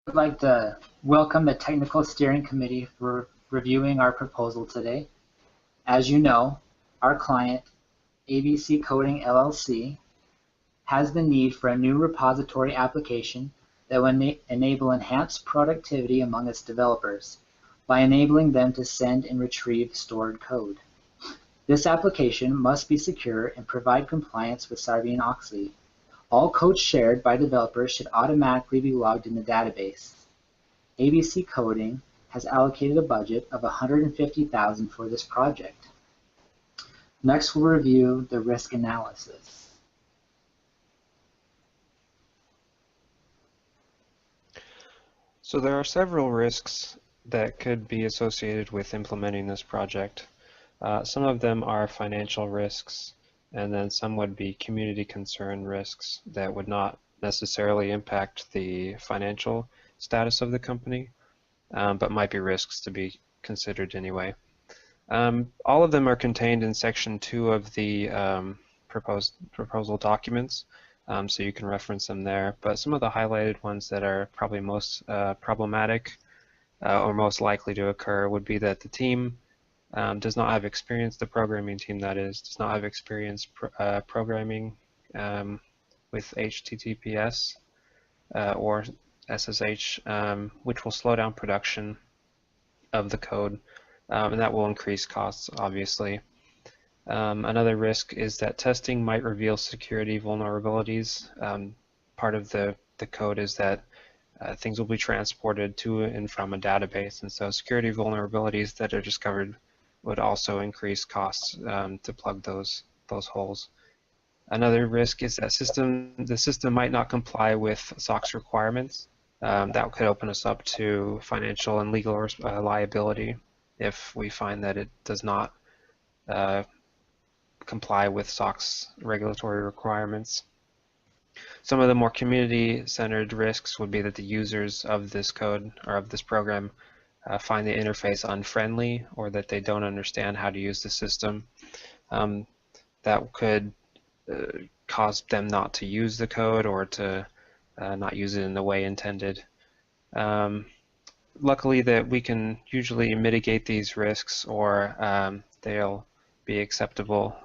I'd like to welcome the Technical Steering Committee for reviewing our proposal today. As you know, our client, ABC Coding LLC, has the need for a new repository application that will enable enhanced productivity among its developers by enabling them to send and retrieve stored code. This application must be secure and provide compliance with Sarbanes-Oxley. All code shared by developers should automatically be logged in the database. ABC Coding has allocated a budget of $150,000 for this project. Next, we'll review the risk analysis. So there are several risks that could be associated with implementing this project. Some of them are financial risks, and then some would be community concern risks that would not necessarily impact the financial status of the company, but might be risks to be considered anyway. All of them are contained in Section 2 of the proposal documents, so you can reference them there. But some of the highlighted ones that are probably most problematic or most likely to occur would be that the team does not have experience, the programming team that is, does not have experience programming with HTTPS or SSH, which will slow down production of the code, and that will increase costs, obviously. Another risk is that testing might reveal security vulnerabilities. Part of the code is that things will be transported to and from a database, and so security vulnerabilities that are discovered would also increase costs to plug those holes. Another risk is that the system might not comply with SOX requirements. That could open us up to financial and legal liability if we find that it does not comply with SOX regulatory requirements. Some of the more community-centered risks would be that the users of this code or of this program find the interface unfriendly, or that they don't understand how to use the system. That could cause them not to use the code or to not use it in the way intended. Luckily, that we can usually mitigate these risks, or they'll be acceptable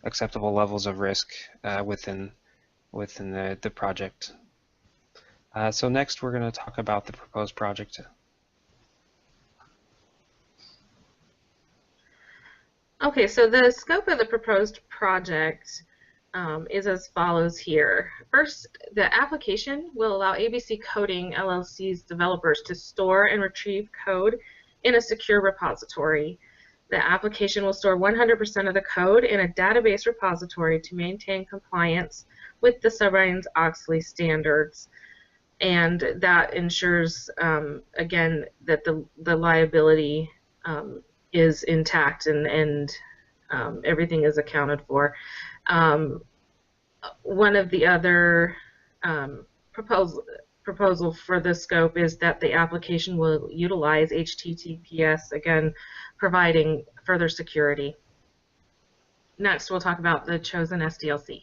levels of risk within the project. So next, we're going to talk about the proposed project. Okay, so the scope of the proposed project is as follows here. First, the application will allow ABC Coding LLC's developers to store and retrieve code in a secure repository. The application will store 100% of the code in a database repository to maintain compliance with the Sarbanes-Oxley standards, and that ensures, again, that the liability is intact and everything is accounted for. One of the other proposal for the scope is that the application will utilize HTTPS, again, providing further security. Next, we'll talk about the chosen SDLC.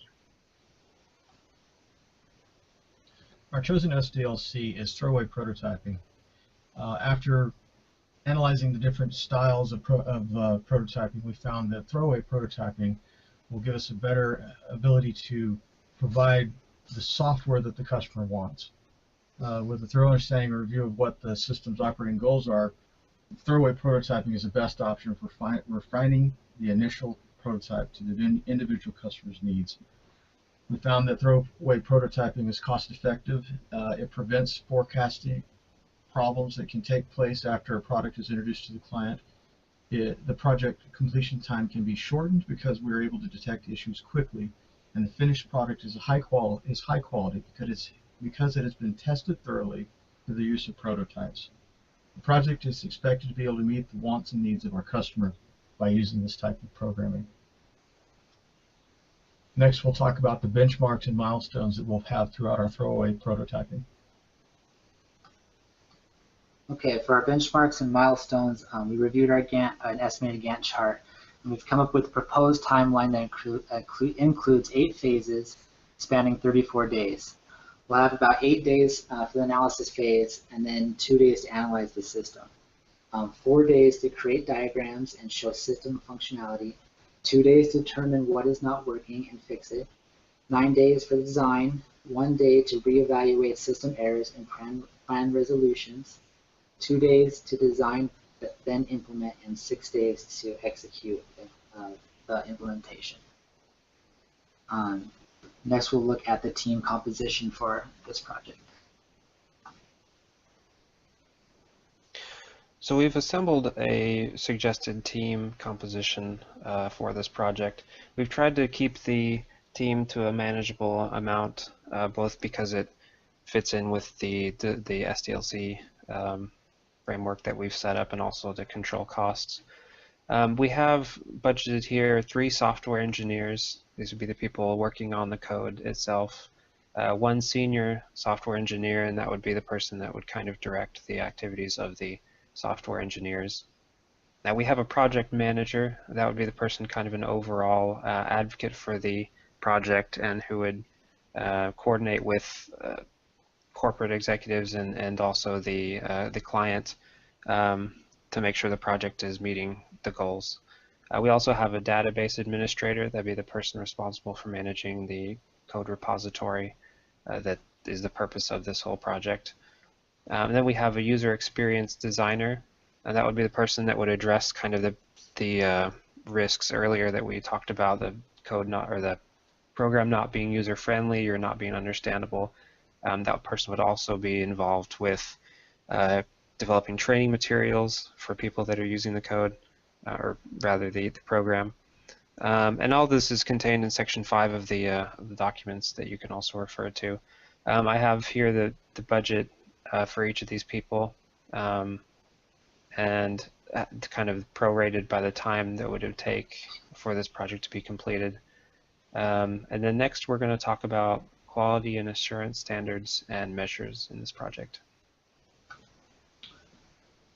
Our chosen SDLC is throwaway prototyping. After analyzing the different styles of prototyping, we found that throwaway prototyping will give us a better ability to provide the software that the customer wants. With a thorough understanding and review of what the system's operating goals are, throwaway prototyping is the best option for refining the initial prototype to the individual customer's needs. We found that throwaway prototyping is cost-effective. It prevents forecasting problems that can take place after a product is introduced to the client. The project completion time can be shortened because we're able to detect issues quickly, and the finished product is high quality because it has been tested thoroughly through the use of prototypes. The project is expected to be able to meet the wants and needs of our customer by using this type of programming. Next, we'll talk about the benchmarks and milestones that we'll have throughout our throwaway prototyping. Okay, for our benchmarks and milestones, we reviewed our an estimated Gantt chart, and we've come up with a proposed timeline that includes 8 phases spanning 34 days. We'll have about 8 days for the analysis phase, and then 2 days to analyze the system. 4 days to create diagrams and show system functionality. 2 days to determine what is not working and fix it. 9 days for design. 1 day to reevaluate system errors and plan resolutions. 2 days to design, then implement, and 6 days to execute the implementation. Next, we'll look at the team composition for this project. So we've assembled a suggested team composition for this project. We've tried to keep the team to a manageable amount, both because it fits in with the SDLC framework that we've set up and also to control costs. We have budgeted here 3 software engineers. These would be the people working on the code itself. 1 senior software engineer, and that would be the person that would kind of direct the activities of the software engineers. Now we have a project manager. That would be the person kind of an overall advocate for the project and who would coordinate with corporate executives and also the client to make sure the project is meeting the goals. We also have a database administrator. That'd be the person responsible for managing the code repository that is the purpose of this whole project. And then we have a user experience designer, and that would be the person that would address kind of the risks earlier that we talked about, the code not, or the program not being user friendly or not being understandable. That person would also be involved with developing training materials for people that are using the code, or rather the program. And all this is contained in section 5 of the documents that you can also refer to. I have here the budget for each of these people, and kind of prorated by the time that would take for this project to be completed. And then next we're going to talk about quality and assurance standards and measures in this project.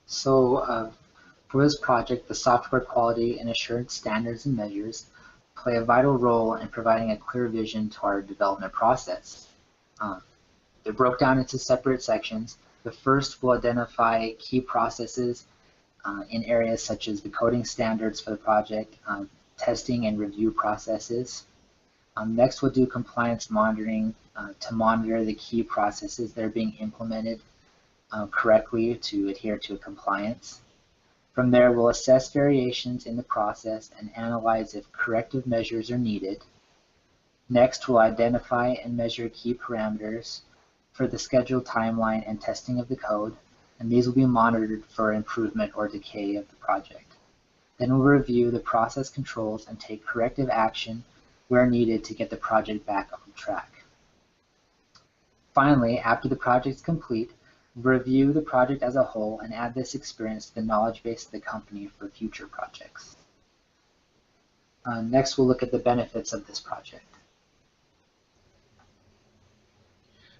So for this project, the software quality and assurance standards and measures play a vital role in providing a clear vision to our development process. They're broke down into separate sections. The first will identify key processes in areas such as the coding standards for the project, testing and review processes. Next, we'll do compliance monitoring to monitor the key processes that are being implemented correctly to adhere to compliance. From there, we'll assess variations in the process and analyze if corrective measures are needed. Next, we'll identify and measure key parameters for the scheduled timeline and testing of the code, and these will be monitored for improvement or decay of the project. Then we'll review the process controls and take corrective action where needed to get the project back on track. Finally, after the project is complete, we'll review the project as a whole and add this experience to the knowledge base of the company for future projects. Next, we'll look at the benefits of this project.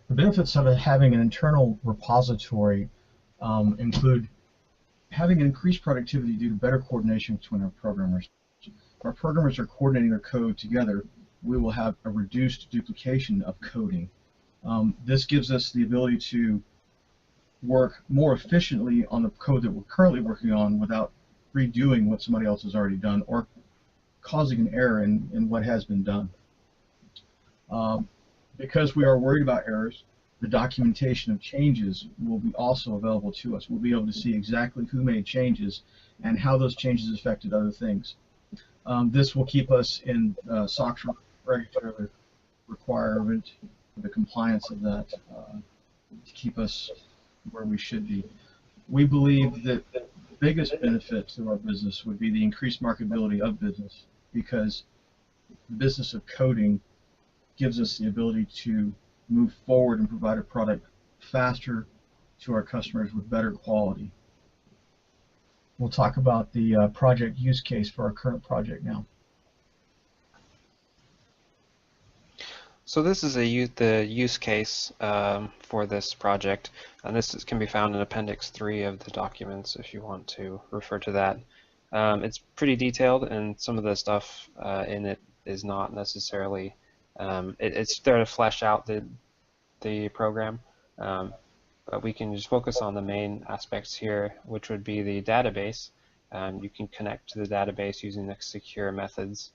The benefits of having an internal repository include having increased productivity due to better coordination between our programmers. If our programmers are coordinating their code together, we will have a reduced duplication of coding. This gives us the ability to work more efficiently on the code that we're currently working on without redoing what somebody else has already done or causing an error in what has been done. Because we are worried about errors, the documentation of changes will be also available to us. We'll be able to see exactly who made changes and how those changes affected other things. This will keep us in SOX regulatory requirement for the compliance of that to keep us where we should be. We believe that the biggest benefit to our business would be the increased marketability of business, because the business of coding gives us the ability to move forward and provide a product faster to our customers with better quality. We'll talk about the project use case for our current project now. So this is the use case for this project, and this can be found in Appendix 3 of the documents if you want to refer to that. It's pretty detailed, and some of the stuff in it is not necessarily. It's there to flesh out the program. But we can just focus on the main aspects here, which would be the database. You can connect to the database using the secure methods.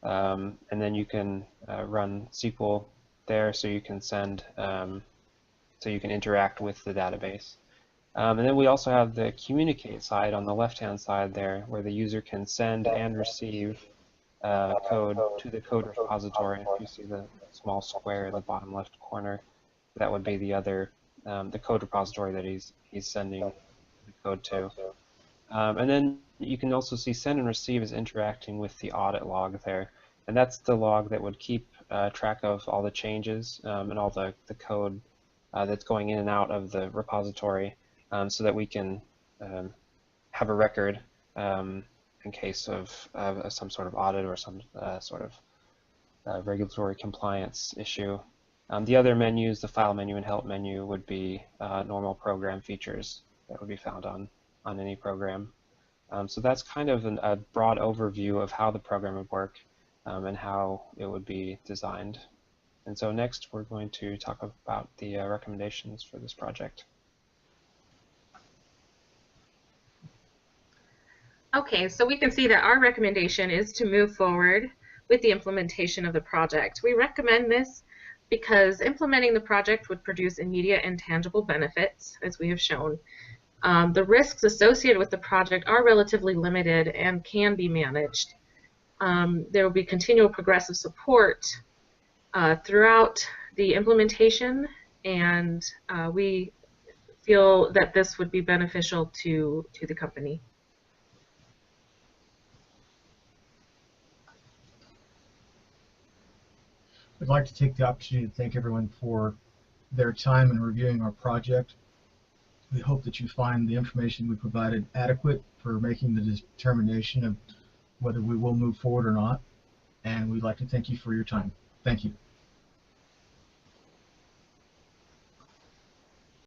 And then you can run SQL there, so you can send, so you can interact with the database. And then we also have the communicate side on the left-hand side there, where the user can send and receive code to the code repository. If you see the small square in the bottom left corner, that would be the other, the code repository that he's sending the code to. And then you can also see send and receive is interacting with the audit log there. And that's the log that would keep track of all the changes and all the code that's going in and out of the repository, so that we can have a record in case of some sort of audit or some sort of regulatory compliance issue. The other menus, the file menu and help menu, would be normal program features that would be found on any program. So that's kind of a broad overview of how the program would work and how it would be designed. And so next we're going to talk about the recommendations for this project. Okay, so we can see that our recommendation is to move forward with the implementation of the project. We recommend this because implementing the project would produce immediate and tangible benefits, as we have shown. The risks associated with the project are relatively limited and can be managed. There will be continual progressive support throughout the implementation, and we feel that this would be beneficial to the company. I'd like to take the opportunity to thank everyone for their time in reviewing our project. We hope that you find the information we provided adequate for making the determination of whether we will move forward or not. And we'd like to thank you for your time. Thank you.